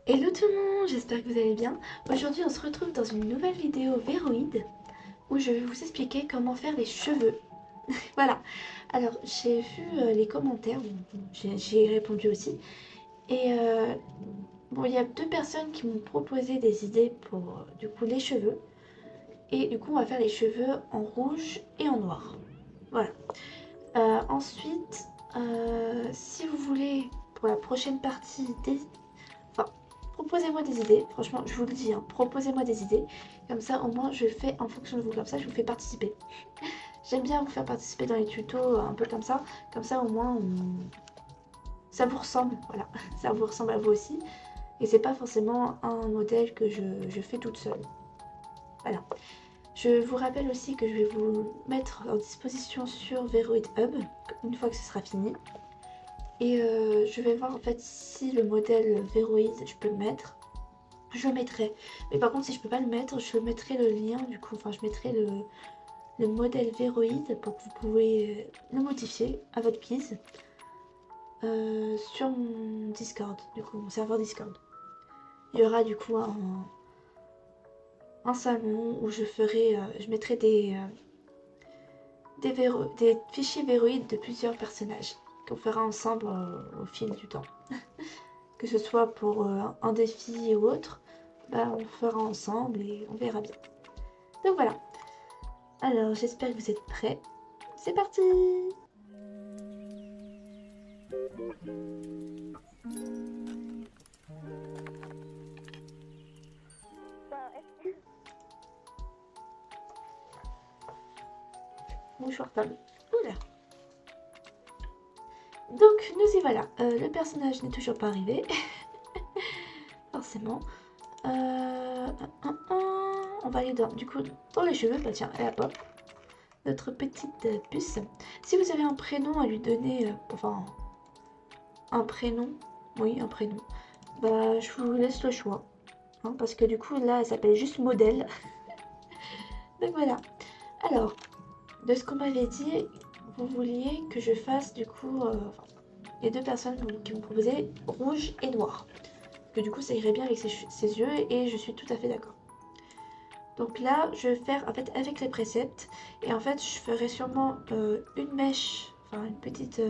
Hello tout le monde, j'espère que vous allez bien. Aujourd'hui on se retrouve dans une nouvelle vidéo Véroïde où je vais vous expliquer comment faire les cheveux. Voilà, alors j'ai vu les commentaires, j'ai répondu aussi. Et bon, il y a deux personnes qui m'ont proposé des idées pour du coup les cheveux. Et du coup on va faire les cheveux en rouge et en noir. Voilà. Ensuite, si vous voulez pour la prochaine partie enfin, proposez-moi des idées, franchement, je vous le dis, hein, proposez-moi des idées. Comme ça, au moins, je fais en fonction de vous, comme ça, je vous fais participer. J'aime bien vous faire participer dans les tutos, un peu comme ça. Comme ça, au moins, ça vous ressemble, voilà. Ça vous ressemble à vous aussi. Et c'est pas forcément un modèle que je fais toute seule. Voilà. Je vous rappelle aussi que je vais vous mettre en disposition sur Veroid Hub, une fois que ce sera fini. Et je vais voir en fait si le modèle Veroid, je peux le mettre. Je le mettrai. Mais par contre, si je peux pas le mettre, je mettrai le lien du coup. Enfin, je mettrai le modèle Véroïde pour que vous pouvez le modifier à votre guise sur mon Discord, du coup, mon serveur Discord. Il y aura du coup un salon où je mettrai des fichiers Véroïde de plusieurs personnages qu'on fera ensemble au fil du temps. Que ce soit pour un défi ou autre, bah, on le fera ensemble et on verra bien. Donc voilà. Alors, j'espère que vous êtes prêts. C'est parti! Mouchoir table. Oula! Donc, nous y voilà. Le personnage n'est toujours pas arrivé. Forcément. On va aller du coup, dans les cheveux. Bah tiens, et hop, notre petite puce. Si vous avez un prénom à lui donner, enfin, un prénom, oui, un prénom, bah je vous laisse le choix. Hein, parce que du coup, là, elle s'appelle juste modèle. Donc voilà. Alors, de ce qu'on m'avait dit, vous vouliez que je fasse du coup les deux personnes qui m'ont proposé rouge et noir. Parce que du coup ça irait bien avec ses yeux et je suis tout à fait d'accord. Donc là je vais faire en fait avec les préceptes et en fait je ferai sûrement une mèche, enfin une petite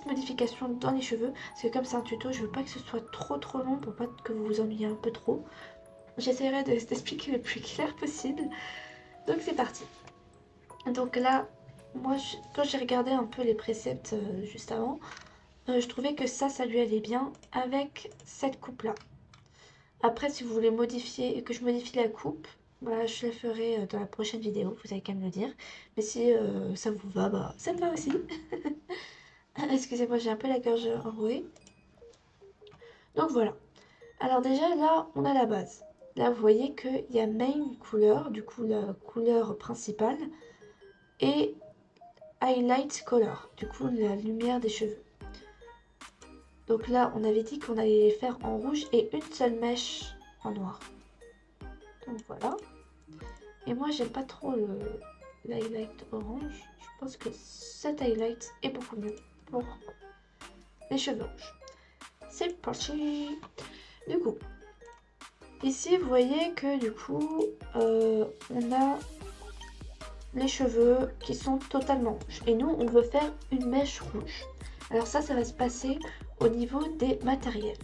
modification dans les cheveux. Parce que comme c'est un tuto, je veux pas que ce soit trop long pour pas que vous vous ennuyiez un peu trop. J'essaierai de t'expliquer le plus clair possible. Donc c'est parti. Donc là, moi, quand j'ai regardé un peu les préceptes juste avant, je trouvais que ça lui allait bien avec cette coupe-là. Après, si vous voulez modifier et que je modifie la coupe, bah, je la ferai dans la prochaine vidéo, vous avez qu'à me le dire. Mais si ça vous va, bah, ça me va aussi. Excusez-moi, j'ai un peu la gorge enrouée. Donc voilà. Alors déjà, là, on a la base. Là, vous voyez qu'il y a main couleur, du coup, la couleur principale, et highlight color, du coup, la lumière des cheveux. Donc là, on avait dit qu'on allait les faire en rouge et une seule mèche en noir. Donc voilà. Et moi, j'aime pas trop l'highlight orange. Je pense que cet highlight est beaucoup mieux pour les cheveux rouges. C'est parti. Du coup, ici, vous voyez que du coup, on a les cheveux qui sont totalement rouges. Et nous, on veut faire une mèche rouge. Alors ça va se passer au niveau des matériels.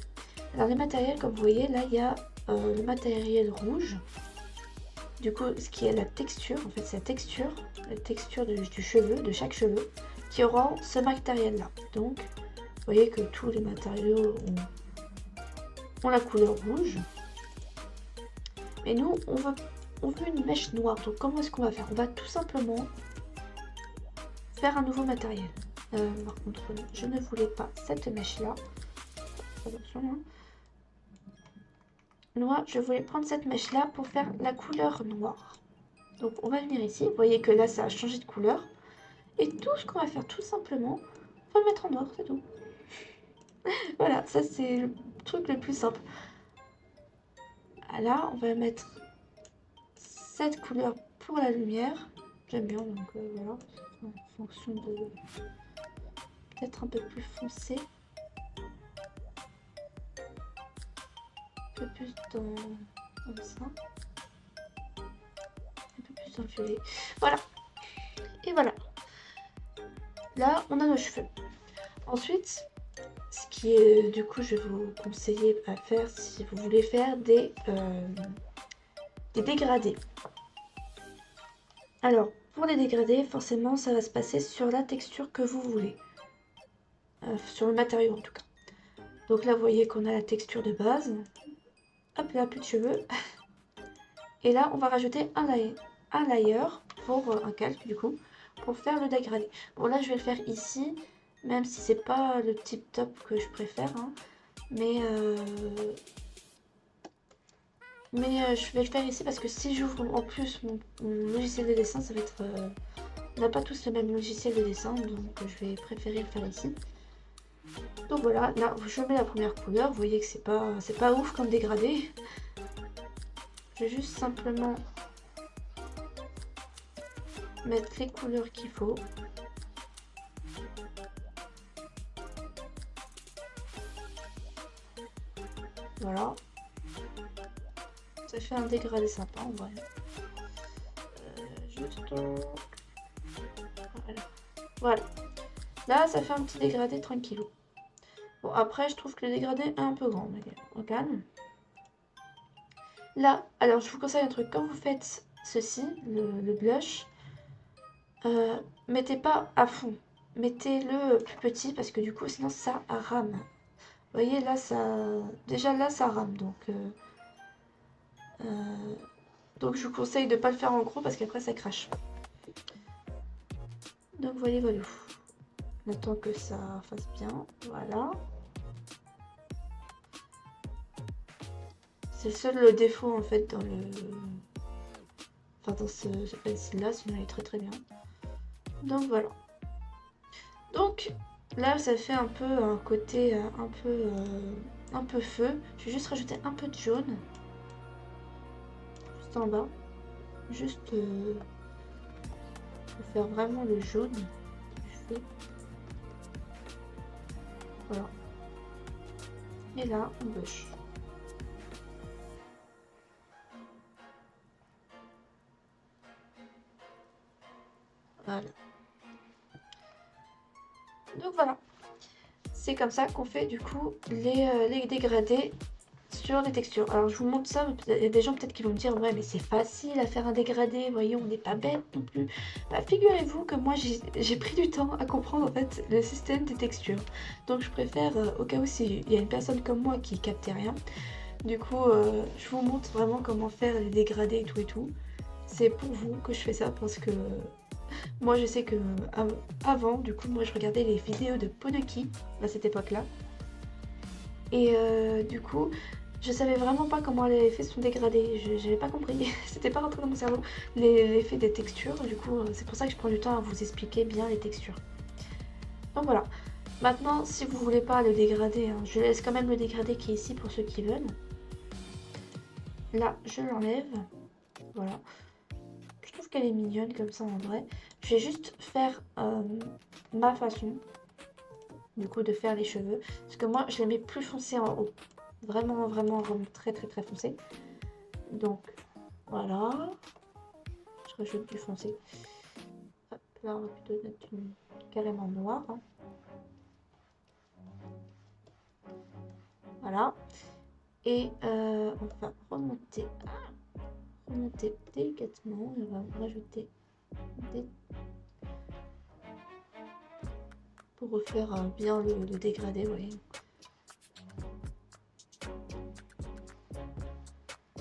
Alors les matériels, comme vous voyez, là, il y a le matériel rouge. Du coup, ce qui est la texture, en fait, c'est la texture du cheveu, de chaque cheveu, qui rend ce matériel-là. Donc, vous voyez que tous les matériaux ont la couleur rouge. Mais nous, on veut une mèche noire. Donc, comment est-ce qu'on va faire? On va tout simplement faire un nouveau matériel. Par contre, je ne voulais pas cette mèche-là. Attention, hein. Moi, je voulais prendre cette mèche-là pour faire la couleur noire. Donc, on va venir ici. Vous voyez que là, ça a changé de couleur. Et tout ce qu'on va faire, tout simplement, on va le mettre en noir, c'est tout. Voilà, ça, c'est le truc le plus simple. Là, on va mettre cette couleur pour la lumière. J'aime bien, donc voilà. En fonction de... peut-être un peu plus foncé. peu plus dans ça. Un peu plus dans le violet. Voilà. Et voilà. Là, on a nos cheveux. Ensuite, ce qui est, du coup, je vais vous conseiller à faire si vous voulez faire des dégradés. Alors, pour les dégradés, forcément, ça va se passer sur la texture que vous voulez. Sur le matériau, en tout cas. Donc là, vous voyez qu'on a la texture de base. Hop là, plus de cheveux. Et là, on va rajouter un layer pour un calque, du coup, pour faire le dégradé. Bon, là, je vais le faire ici, même si c'est pas le type top que je préfère. Hein. Mais je vais le faire ici parce que si j'ouvre en plus mon logiciel de dessin, ça va être... on n'a pas tous le même logiciel de dessin, donc je vais préférer le faire ici. Donc voilà, là je mets la première couleur, vous voyez que c'est pas ouf comme dégradé. Je vais juste simplement mettre les couleurs qu'il faut. Voilà. Ça fait un dégradé sympa en vrai. Juste... Voilà. Là, ça fait un petit dégradé tranquillou. Bon, après, je trouve que le dégradé est un peu grand. Mais on calme. Là, alors, je vous conseille un truc. Quand vous faites ceci, le blush, mettez pas à fond. Mettez-le plus petit parce que du coup, sinon, ça rame. Vous voyez, là, ça... Déjà, là, ça rame. Donc, je vous conseille de ne pas le faire en gros parce qu'après, ça crache. Donc, voilà. On attend que ça fasse bien. Voilà. C'est le seul défaut en fait dans le... Enfin dans ce pencil là, sinon il est très très bien. Donc voilà. Donc là ça fait un peu un côté un peu feu. Je vais juste rajouter un peu de jaune. Juste en bas. Juste pour faire vraiment le jaune du feu. Voilà. Et là on bûche. Voilà. Donc voilà. C'est comme ça qu'on fait du coup les dégradés sur les textures. Alors je vous montre ça, il y a des gens peut-être qui vont me dire ouais mais c'est facile à faire un dégradé, voyons on n'est pas bête non plus. Bah figurez-vous que moi j'ai pris du temps à comprendre en fait le système des textures. Donc je préfère au cas où s'il y a une personne comme moi qui captait rien. Du coup je vous montre vraiment comment faire les dégradés et tout. C'est pour vous que je fais ça parce que moi je sais que avant du coup moi je regardais les vidéos de Poneki à cette époque là. Et du coup je savais vraiment pas comment les effets sont dégradés, j'avais pas compris, c'était pas rentré dans mon cerveau l'effet des textures, du coup c'est pour ça que je prends du temps à vous expliquer bien les textures. Donc voilà, maintenant si vous voulez pas le dégrader, hein, je laisse quand même le dégradé qui est ici pour ceux qui veulent. Là je l'enlève, voilà, je trouve qu'elle est mignonne comme ça en vrai. Je vais juste faire ma façon du coup de faire les cheveux, parce que moi je les mets plus foncés en haut. Vraiment très foncé. Donc voilà, je rajoute du foncé. Hop, là on va plutôt mettre carrément noir. Hein. Voilà. Et on va remonter délicatement. On va rajouter des... pour refaire bien le dégradé, vous voyez.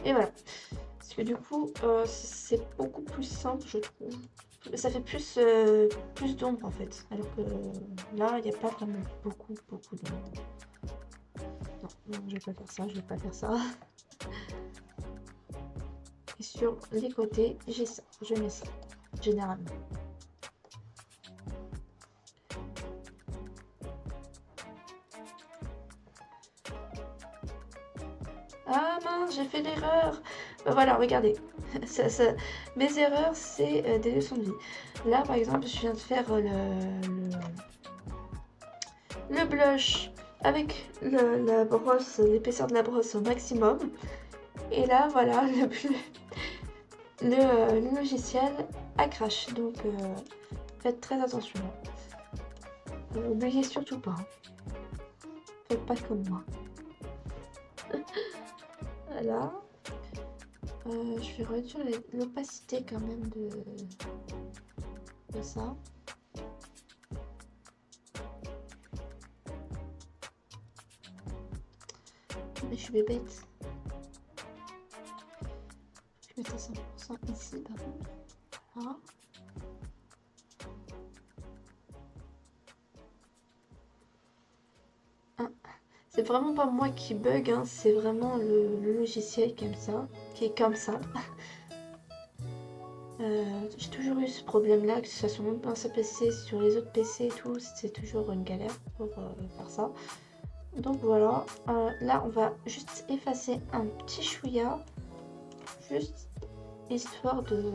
Et voilà. Parce que du coup, c'est beaucoup plus simple, je trouve. Ça fait plus d'ombre en fait. Alors que là, il n'y a pas vraiment beaucoup d'ombre. Non, je vais pas faire ça, je vais pas faire ça. Et sur les côtés, j'ai ça, je mets ça, généralement. Ah mince, j'ai fait l'erreur. Voilà, regardez. Mes erreurs, c'est des leçons de vie. Là, par exemple, je viens de faire le blush avec la brosse, l'épaisseur de la brosse au maximum. Et là, voilà, le logiciel a crash. Donc, faites très attention. N'oubliez surtout pas. Faites pas comme moi. Voilà. Je vais réduire l'opacité quand même de ça. Mais je suis bête. Je vais mettre à 100% ici par contre. Voilà. C'est vraiment pas moi qui bug, hein, c'est vraiment le logiciel qui est comme ça. J'ai toujours eu ce problème-là, que ce soit même dans ce PC, sur les autres PC et tout, c'est toujours une galère pour faire ça. Donc voilà, là on va juste effacer un petit chouïa, juste histoire de...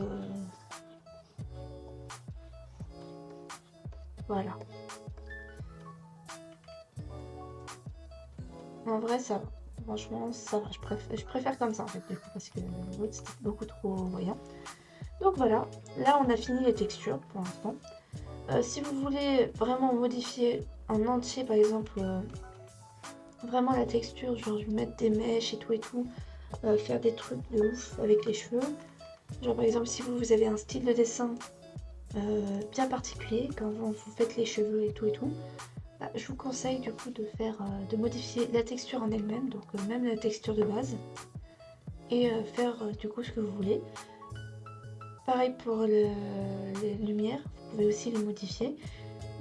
Voilà. En vrai ça va, franchement ça va, je préfère comme ça en fait, du coup, parce que l'autre c'était beaucoup trop voyant. Donc voilà, là on a fini les textures pour l'instant. Si vous voulez vraiment modifier en entier, par exemple, vraiment la texture, genre lui mettre des mèches et tout, faire des trucs de ouf avec les cheveux. Genre par exemple, si vous avez un style de dessin bien particulier, quand vous faites les cheveux et tout, bah, je vous conseille du coup de modifier la texture en elle-même, donc même la texture de base, et faire du coup ce que vous voulez. Pareil pour les lumières, vous pouvez aussi les modifier.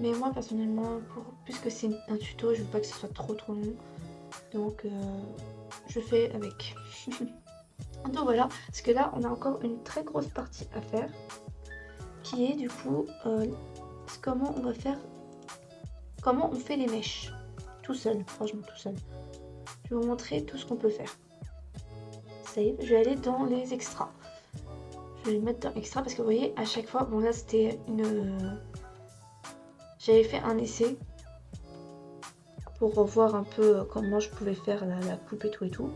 Mais moi personnellement, puisque c'est un tuto, je veux pas que ce soit trop long. Donc je fais avec. Donc voilà, parce que là on a encore une très grosse partie à faire. Qui est du coup comment on fait les mèches. Tout seul, franchement tout seul. Je vais vous montrer tout ce qu'on peut faire. Save, je vais aller dans les extras. Je vais le mettre dans extra parce que vous voyez à chaque fois, bon là c'était j'avais fait un essai pour voir un peu comment je pouvais faire la coupe et tout.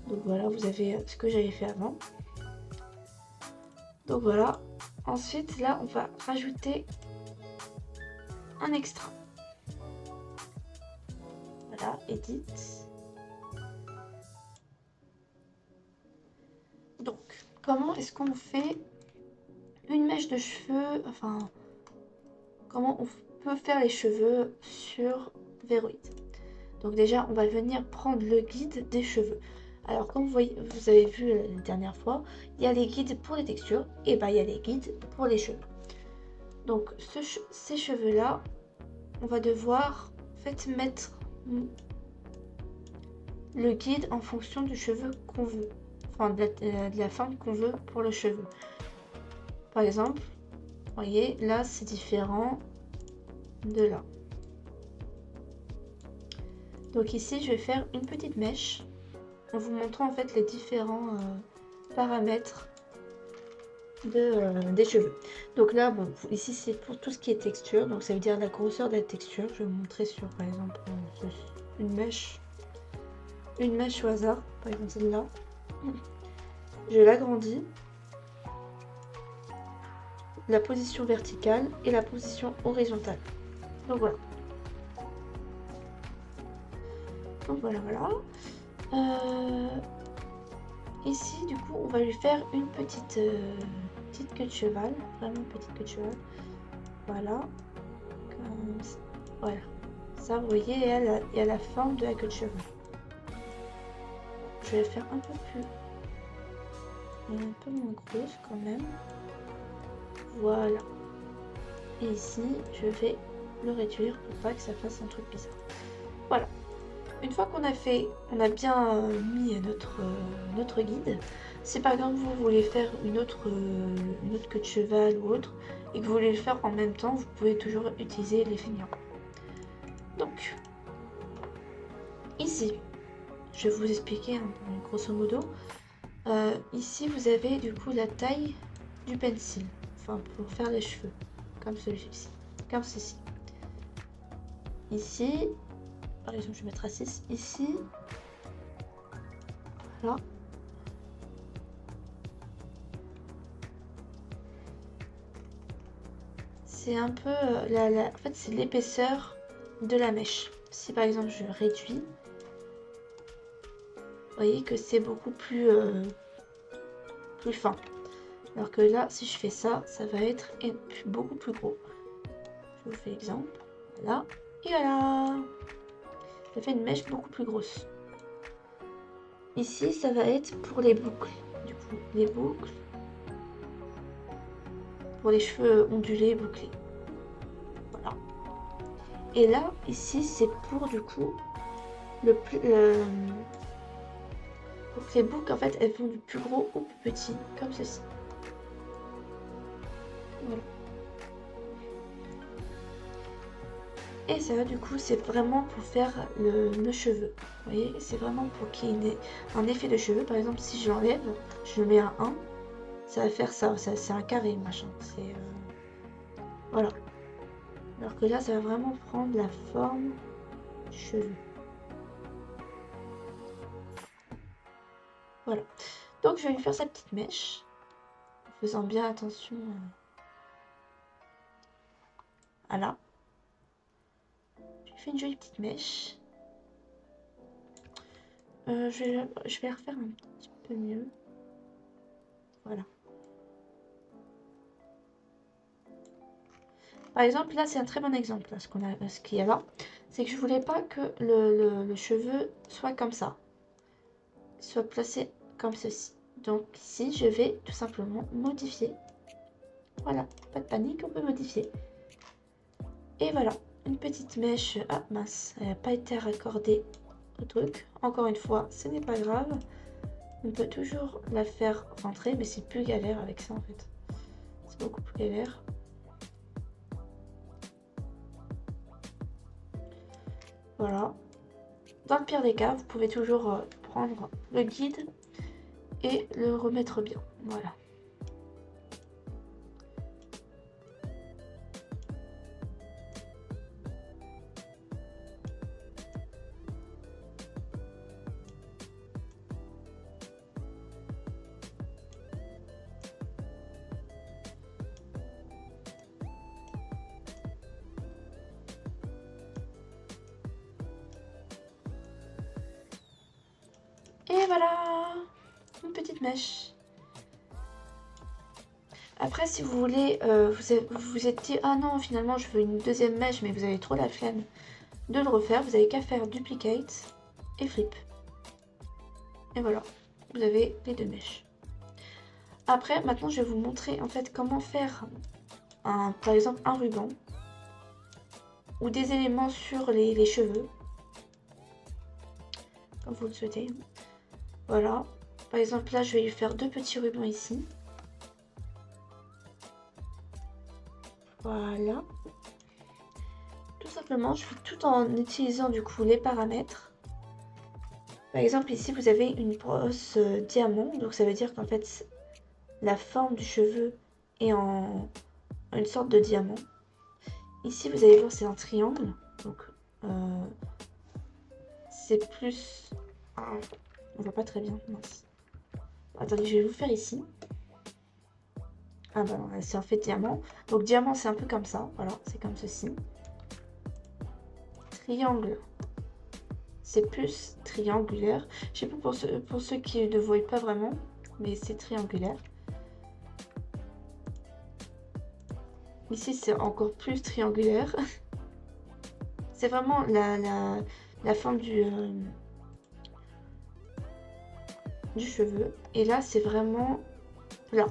Donc voilà, vous avez ce que j'avais fait avant. Donc voilà. Ensuite là on va rajouter un extra. Voilà, edit. Donc comment est-ce qu'on fait une mèche de cheveux, enfin comment on peut faire les cheveux sur Veroid. Donc déjà on va venir prendre le guide des cheveux. Alors comme vous avez vu la dernière fois, il y a les guides pour les textures et bah il y a les guides pour les cheveux. Donc ces cheveux là, on va devoir en fait mettre le guide en fonction du cheveu qu'on veut, enfin de la forme qu'on veut pour le cheveu. Par exemple, vous voyez là c'est différent de là. Donc ici je vais faire une petite mèche en vous montrant en fait les différents paramètres des cheveux. Donc là bon, ici c'est pour tout ce qui est texture, donc ça veut dire la grosseur de la texture. Je vais vous montrer sur par exemple une mèche au hasard, par exemple celle-là. Je l'agrandis, la position verticale et la position horizontale. Donc voilà. Donc voilà. Ici du coup on va lui faire une petite queue de cheval, vraiment une petite queue de cheval. Voilà. Comme ça. Voilà. Ça vous voyez, il y a la forme de la queue de cheval. Je vais la faire un peu plus. Un peu moins grosse quand même. Voilà. Et ici, je vais le réduire pour pas que ça fasse un truc bizarre. Voilà. Une fois qu'on a bien mis notre guide, si par exemple vous voulez faire une autre queue de cheval ou autre, et que vous voulez le faire en même temps, vous pouvez toujours utiliser les feignants. Donc, ici, je vais vous expliquer grosso modo. Ici, vous avez du coup la taille du pencil, enfin pour faire les cheveux, comme celui-ci, comme ceci. Ici, par exemple, je vais mettre à 6 ici. Voilà. C'est un peu en fait c'est l'épaisseur de la mèche. Si par exemple je réduis, vous voyez que c'est beaucoup plus fin. Alors que là, si je fais ça, ça va être beaucoup plus gros. Je vous fais l'exemple. Voilà. Et voilà. Ça fait une mèche beaucoup plus grosse. Ici, ça va être pour les boucles. Du coup, les boucles. Pour les cheveux ondulés, bouclés. Voilà. Et là, ici, c'est pour du coup pour que les boucles, en fait, elles vont du plus gros au plus petit, comme ceci. Voilà. Et ça, du coup, c'est vraiment pour faire le cheveu. Vous voyez, c'est vraiment pour qu'il y ait un effet de cheveux. Par exemple, si je l'enlève, je le mets à 1, ça va faire ça. C'est un carré, machin. C'est voilà. Alors que là, ça va vraiment prendre la forme du cheveu. Voilà. Donc, je vais lui faire sa petite mèche. En faisant bien attention à là. Je lui fais une jolie petite mèche. Je vais refaire un petit peu mieux. Voilà. Par exemple, là, c'est un très bon exemple. Là, ce qu'il y a là, c'est que je voulais pas que le cheveu soit comme ça. Soit placé comme ceci. Donc ici, je vais tout simplement modifier. Voilà, pas de panique, on peut modifier. Et voilà, une petite mèche. Ah mince, elle n'a pas été raccordée au truc. Encore une fois, ce n'est pas grave. On peut toujours la faire rentrer, mais c'est plus galère avec ça en fait. C'est beaucoup plus galère. Voilà. Dans le pire des cas, vous pouvez toujours prendre le guide et le remettre bien. Voilà. Et voilà, une petite mèche. Après, si vous voulez, vous êtes dit, ah non, finalement, je veux une deuxième mèche, mais vous avez trop la flemme de le refaire, vous n'avez qu'à faire duplicate et flip. Et voilà, vous avez les deux mèches. Après, maintenant, je vais vous montrer en fait comment faire, par exemple, un ruban ou des éléments sur les cheveux, comme vous le souhaitez. Voilà, par exemple, là, je vais lui faire deux petits rubans ici. Voilà. Tout simplement, je fais tout en utilisant du coup les paramètres. Par exemple, ici, vous avez une brosse diamant. Donc, ça veut dire qu'en fait, la forme du cheveu est en une sorte de diamant. Ici, vous allez voir, c'est un triangle. Donc, c'est plus... Ah, on voit pas très bien. Mince. Attendez, je vais vous faire ici. Ah bah non, c'est en fait diamant. Donc, diamant, c'est un peu comme ça. Voilà, c'est comme ceci. Triangle. C'est plus triangulaire. Je sais pas pour ceux qui ne voient pas vraiment, mais c'est triangulaire. Ici, c'est encore plus triangulaire. C'est vraiment la forme du cheveu. Et là, c'est vraiment là.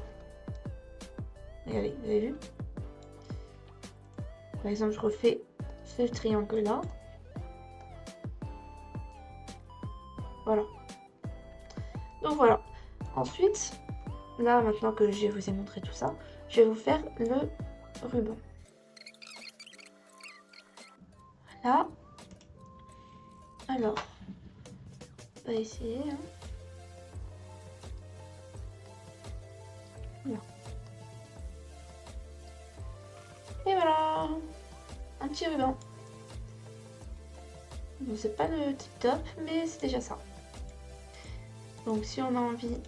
Regardez, vous avez vu? Par exemple, je refais ce triangle-là. Voilà. Donc voilà. Ensuite, là, maintenant que je vous ai montré tout ça, je vais vous faire le ruban. Voilà. Alors, on va essayer. Hein. Voilà. Et voilà, un petit ruban. Bon, c'est pas le tip top, mais c'est déjà ça. Donc si on a envie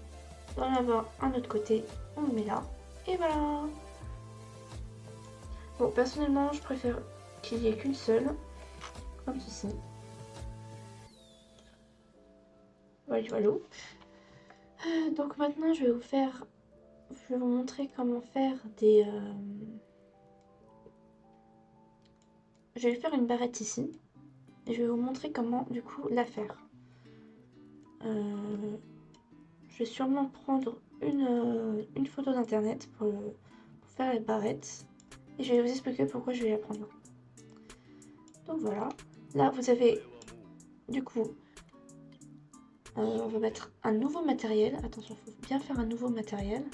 d'en avoir un autre côté, on le met là. Et voilà. Bon, personnellement, je préfère qu'il n'y ait qu'une seule, comme ceci. Voilà, voilà. Donc maintenant, je vais vous montrer comment faire des... Je vais faire une barrette ici. Et je vais vous montrer comment, du coup, la faire. Je vais sûrement prendre une photo d'internet pour faire la barrette. Et je vais vous expliquer pourquoi je vais la prendre. Donc voilà. Là, vous avez, du coup, on va mettre un nouveau matériel. Attention, il faut bien faire un nouveau matériel.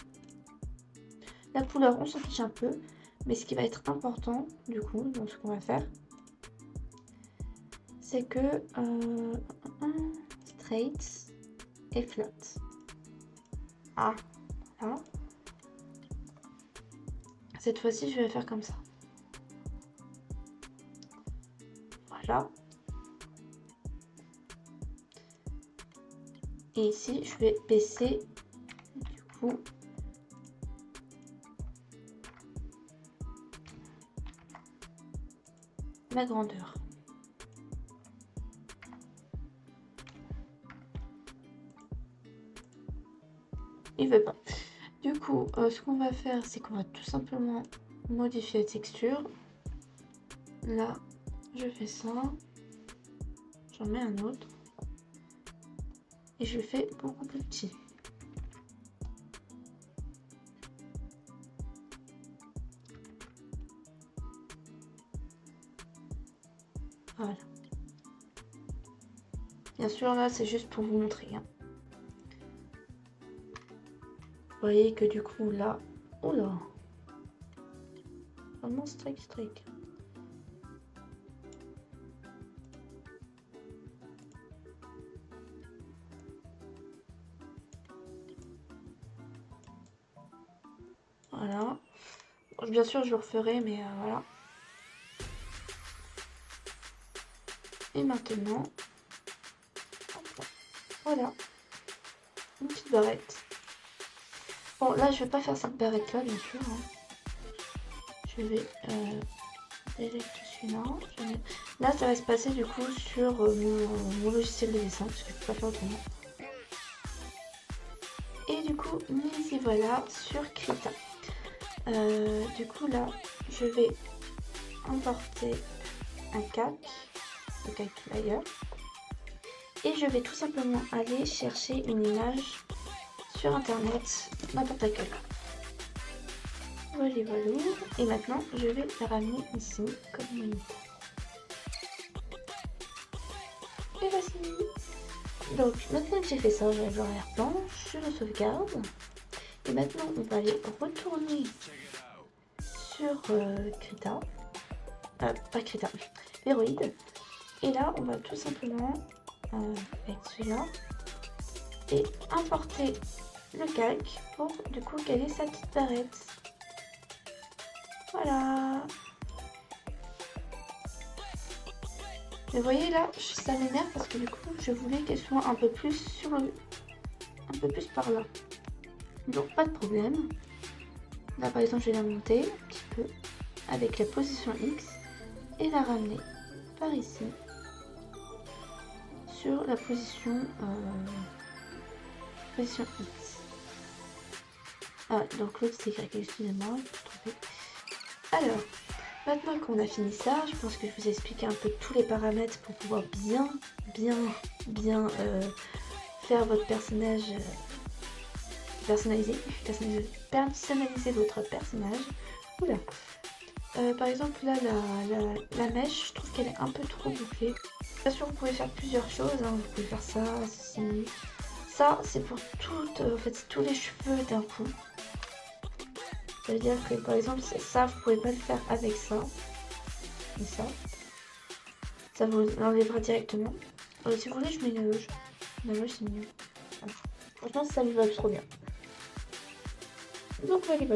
La couleur, on s'en fiche un peu. Mais ce qui va être important, du coup, dans ce qu'on va faire, c'est que straight et flat. Ah, voilà. Cette fois-ci, je vais faire comme ça. Voilà. Et ici, je vais baisser, du coup, la grandeur. Il veut pas. Du coup, ce qu'on va faire, c'est qu'on va tout simplement modifier la texture. Là, je fais ça. J'en mets un autre. Et je le fais beaucoup plus petit. Voilà. Bien sûr, là, c'est juste pour vous montrer. Hein. Vous voyez que du coup, là... Oh là, vraiment strict. Voilà. Bon, bien sûr, je le referai, mais voilà. Et maintenant, voilà, une petite barrette. Bon, là, je vais pas faire cette barrette-là, bien sûr. Hein. Je vais délecter celui-là. Là, ça va se passer du coup sur mon logiciel de dessin, parce que je peux pas faire autrement. Et du coup, nous y voilà sur Krita. Du coup, là, je vais importer un calque, le calque layer. Et je vais tout simplement aller chercher une image sur internet, n'importe laquelle. Voilà. Et maintenant, je vais la ramener ici comme moniteur. Et voici. Donc, maintenant que j'ai fait ça, je vais voir l'arrière-plan, je le sauvegarde. Et maintenant, on va aller retourner sur Krita. Pas Krita, Veroid. Et là, on va tout simplement avec celui-là et importer le calque pour du coup caler sa petite barrette. Voilà. Mais vous voyez là, ça m'énerve parce que du coup je voulais qu'elle soit un peu plus sur le... un peu plus par là. Donc pas de problème. Là par exemple je vais la monter un petit peu avec la position X et la ramener par ici sur la position X. Ah donc l'autre c'est Y, excusez-moi, je me suis trompée. Alors, maintenant qu'on a fini ça, je pense que je vous ai expliqué un peu tous les paramètres pour pouvoir bien faire votre personnage personnaliser votre personnage. Oula. Par exemple là la mèche, je trouve qu'elle est un peu trop bouclée. Bien sûr vous pouvez faire plusieurs choses, hein. Vous pouvez faire ça, ceci. Ça c'est pour en fait, tous les cheveux d'un coup. Ça veut dire que par exemple ça vous pouvez pas le faire avec ça. Et ça vous l'enlèvera directement. Si vous voulez je mets une loge. La loge c'est mieux. Voilà. Franchement ça lui va trop bien. Donc voilà.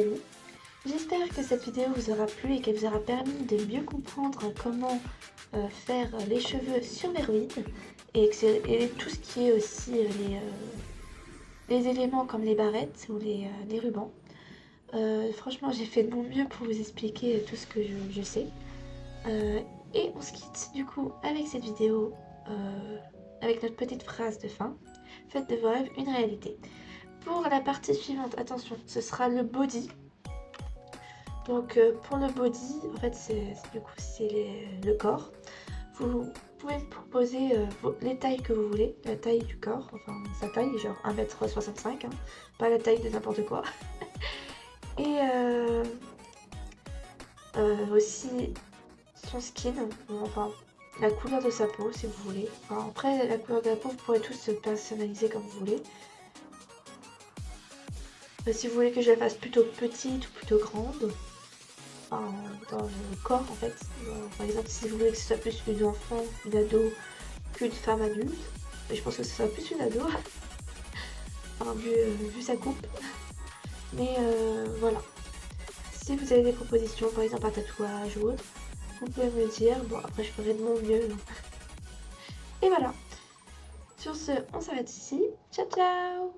J'espère que cette vidéo vous aura plu et qu'elle vous aura permis de mieux comprendre comment faire les cheveux sur Meruid et tout ce qui est aussi les éléments comme les barrettes ou les rubans. Franchement, j'ai fait de mon mieux pour vous expliquer tout ce que je sais. Euh, et on se quitte du coup avec cette vidéo, avec notre petite phrase de fin. Faites de vos rêves une réalité. Pour la partie suivante, attention, ce sera le body. Donc pour le body, en fait, du coup c'est le corps. Vous pouvez me proposer les tailles que vous voulez, la taille du corps, enfin sa taille, genre 1,65 m, hein, pas la taille de n'importe quoi. Et aussi son skin, enfin la couleur de sa peau si vous voulez. Enfin, après la couleur de la peau, vous pourrez tous se personnaliser comme vous voulez. Si vous voulez que je la fasse plutôt petite ou plutôt grande, enfin, dans le corps en fait. Par exemple, si vous voulez que ce soit plus une enfant, une ado qu'une femme adulte, mais je pense que ce sera plus une ado, enfin, vu sa coupe. Mais voilà. Si vous avez des propositions, par exemple un tatouage ou autre, vous pouvez me le dire. Bon, après, je ferai de mon mieux. Et voilà. Sur ce, on s'arrête ici. Ciao, ciao!